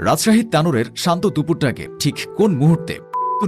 রাজশাহীর তানোরের শান্ত দুপুরটাকে ঠিক কোন মুহূর্তে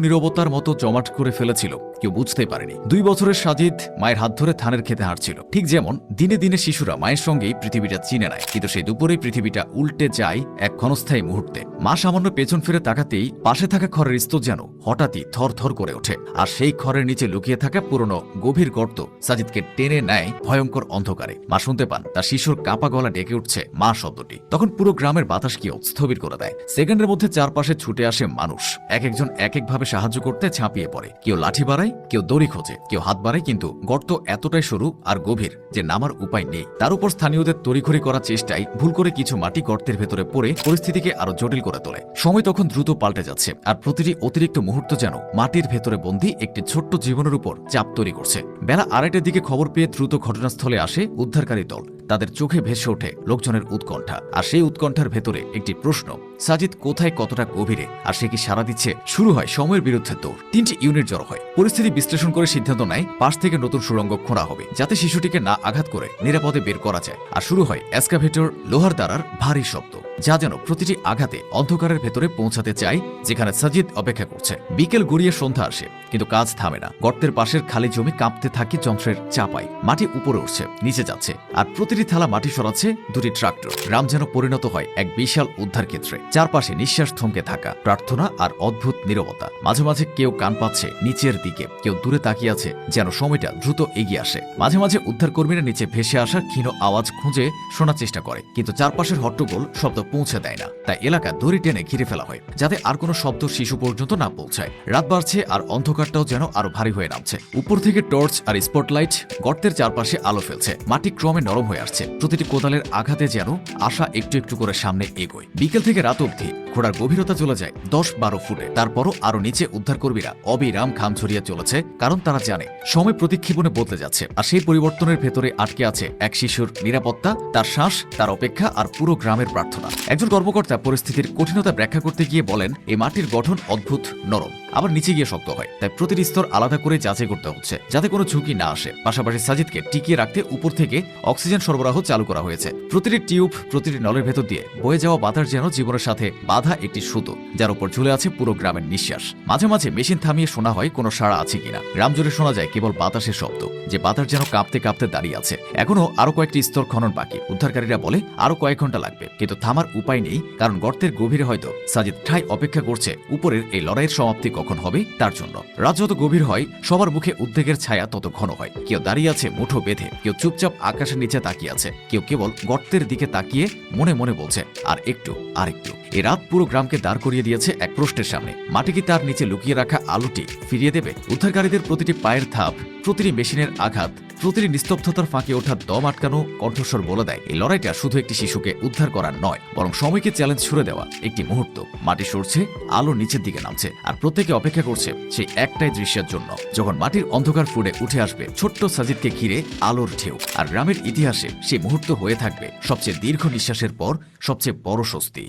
নীরবতার মতো জমাট করে ফেলেছিল কেউ বুঝতে পারেনি। 2 বছরের সাজিদ মায়ের হাত ধরে ধানের খেতে হাঁটছিল, ঠিক যেমন দিনে দিনে শিশুরা মায়ের সঙ্গেই পৃথিবীটা চিনে নেয়, কিন্তু সেই দুপুরেই পৃথিবীটা উল্টে যায় এক ক্ষণস্থায়ী মুহূর্তে। মা সামান্য পেছন ফিরে তাকাতেই পাশে থাকা খড়ের স্তর যেন হঠাৎই থর থর করে ওঠে, আর সেই খড়ের নিচে লুকিয়ে থাকা পুরনো গভীর গর্ত সাজিদকে টেনে নেয় ভয়ঙ্কর অন্ধকারে। মা শুনতে পান তার শিশুর কাঁপা গলা ডেকে উঠছে মা শব্দটি। তখন পুরো গ্রামের বাতাস কি স্থবির করে দেয়। সেকেন্ডের মধ্যে চারপাশে ছুটে আসে মানুষ, এক একজন এক একভাবে সাহায্য করতে ঝাঁপিয়ে পড়ে। কেউ লাঠি বাড়ায়, কেউ দড়ি খোঁজে, কেউ হাত বাড়ায়, কিন্তু গর্ত এতটাই সরু আর গভীর যে নামার উপায় নেই। তার উপর স্থানীয়দের তড়িঘড়ি করার চেষ্টায় ভুল করে কিছু মাটি গর্তের ভেতরে পড়ে পরিস্থিতিকে আরো জটিল করে তোলে। সময় তখন দ্রুত পাল্টে যাচ্ছে, আর প্রতিটি অতিরিক্ত মুহূর্ত যেন মাটির ভেতরে বন্দী একটি ছোট্ট জীবনের উপর চাপ তৈরি করছে। বেলা 2:30টার দিকে খবর পেয়ে দ্রুত ঘটনাস্থলে আসে উদ্ধারকারী দল। তাদের চোখে ভেসে ওঠে লোকজনের উৎকণ্ঠা, আর সেই উৎকণ্ঠার ভেতরে একটি প্রশ্ন, সাজিদ কোথায়, কতটা গভীরে, আর সে কি সাড়া দিচ্ছে? শুরু হয় সময়ের বিরুদ্ধে দৌড়। 3টি ইউনিট জড়ো হয়, পরিস্থিতি বিশ্লেষণ করে সিদ্ধান্ত নেয় পাশ থেকে নতুন সুড়ঙ্গ খোঁড়া হবে, যাতে শিশুটিকে না আঘাত করে নিরাপদে বের করা যায়। আর শুরু হয় এক্সকাভেটর লোহার দ্বারার ভারী শব্দ, যা যেন প্রতিটি আঘাতে অন্ধকারের ভেতরে পৌঁছাতে চায় যেখানে সাজিদ অপেক্ষা করছে। বিকেল গড়িয়ে সন্ধ্যা আসে, কিন্তু কাজ থামে না। গর্তের পাশের খালি জমি কাঁপতে থাকে যন্ত্রের চাপায়, মাটি উপরে উঠছে, নিচে যাচ্ছে, আর প্রতিটি থালা মাটি সরাচ্ছে 2টি ট্রাক্টর। গ্রাম যেন পরিণত হয় এক বিশাল উদ্ধার ক্ষেত্রে। চারপাশে নিঃশ্বাস থমকে থাকা, প্রার্থনা আর অদ্ভুত নীরবতা। মাঝে মাঝে কেউ কান পাচ্ছে নিচের দিকে, কেউ দূরে তাকিয়ে আছে যেন সময়টা দ্রুত এগিয়ে আসে। মাঝে মাঝে উদ্ধারকর্মীরা নিচে ভেসে আসার ক্ষীণ আওয়াজ খুঁজে শোনার চেষ্টা করে, কিন্তু চারপাশের হট্টগোল শব্দ পৌঁছে দেয় না। তাই এলাকা দড়ি টেনে ঘিরে ফেলা হয়, যাতে আর কোনো শব্দ শিশু পর্যন্ত না পৌঁছায়। রাত বাড়ছে আর অন্ধকারটাও যেন আরো ভারী হয়ে নামছে। উপর থেকে টর্চ আর স্পটলাইট গর্তের চারপাশে আলো ফেলছে। মাটি ক্রমে নরম হয়ে আসছে, প্রতিটি কোদালের আঘাতে যেন আশা একটু একটু করে সামনে এগোয়। বিকেল থেকে রাত অবধি খোঁড়ার গভীরতা চলে যায় 10-12 ফুটে। তারপরও আরো নিচে উদ্ধারকর্মীরা অবিরাম খাম ছড়িয়ে চলেছে, কারণ তারা জানে সময় প্রতিক্ষেপণে বদলে যাচ্ছে, আর সেই পরিবর্তনের ভেতরে আটকে আছে এক শিশুর নিরাপত্তা, তার শ্বাস, তার অপেক্ষা, আর পুরো গ্রামের প্রার্থনা। একজন কর্মকর্তা পরিস্থিতির কঠিনতা ব্যাখ্যা করতে গিয়ে বলেন, এই মাটির গঠন অদ্ভুত নরম, আবার নিচে গিয়ে শক্ত হয়, তাই প্রতিটি স্তর আলাদা করে যাচাই করতে হচ্ছে যাতে কোনো ঝুঁকি না আসে। পাশাপাশি সাজিদকে টিকিয়ে রাখতে উপর থেকে অক্সিজেন সরবরাহ চালু করা হয়েছে। প্রতিটি টিউব, প্রতিটি নলের ভেতর দিয়ে বয়ে যাওয়া বাতাস যেন জীবনের সাথে বাধা একটি সুতো, যার উপর ঝুলে আছে পুরো গ্রামের নিঃশ্বাস। মাঝে মাঝে মেশিন থামিয়ে শোনা হয় কোনো সাড়া আছে কিনা। গ্রাম জুড়ে শোনা যায় কেবল বাতাসের শব্দ, যে বাতাস যেন কাঁপতে কাঁপতে দাঁড়িয়ে আছে। এখনো আরো কয়েকটি স্তর খনন বাকি। উদ্ধারকারীরা বলে আরো কয়েক ঘন্টা লাগবে, কিন্তু থামার উপায় নেই, কারণ গর্তের গভীরে হয়তো সাজিদ ঠাই অপেক্ষা করছে উপরের এই লড়াইয়ের সমাপ্তি কখন হবে তার জন্য। রাত যত গভীর হয়, সবার মুখে উদ্বেগের ছায়া তত ঘন হয়। কেউ দাঁড়িয়ে আছে মুঠো বেঁধে, কেউ চুপচাপ আকাশের নিচে তাকিয়ে আছে, কেউ কেবল গর্তের দিকে তাকিয়ে মনে মনে বলছে আর একটু, আর একটু। এই রাত পুরো গ্রামকে দাঁড় করিয়ে দিয়েছে এক প্রশ্নের সামনে, মাটি কি তার নিচে লুকিয়ে রাখা আলোটি ফিরিয়ে দেবে? উদ্ধারকারীদের প্রতিটি পায়ের ধাপ, প্রতিটি মেশিনের আঘাত, প্রতিটি নিস্তব্ধতার ফাঁকে ওঠা দম আটকানো কণ্ঠস্বর বলে দেয়, এই লড়াইটা শুধু একটি শিশুকে উদ্ধার করার নয়, বরং সময়কে চ্যালেঞ্জ ছুড়ে দেওয়া একটি মুহূর্ত। মাটি সরছে, আলো নিচের দিকে নামছে, আর প্রত্যেকে অপেক্ষা করছে সেই একটাই দৃশ্যের জন্য, যখন মাটির অন্ধকার ফুড়ে উঠে আসবে ছোট্ট সাজিদকে ঘিরে আলোর ঢেউ। আর গ্রামের ইতিহাসে সেই মুহূর্ত হয়ে থাকবে সবচেয়ে দীর্ঘ নিঃশ্বাসের পর সবচেয়ে বড় স্বস্তি।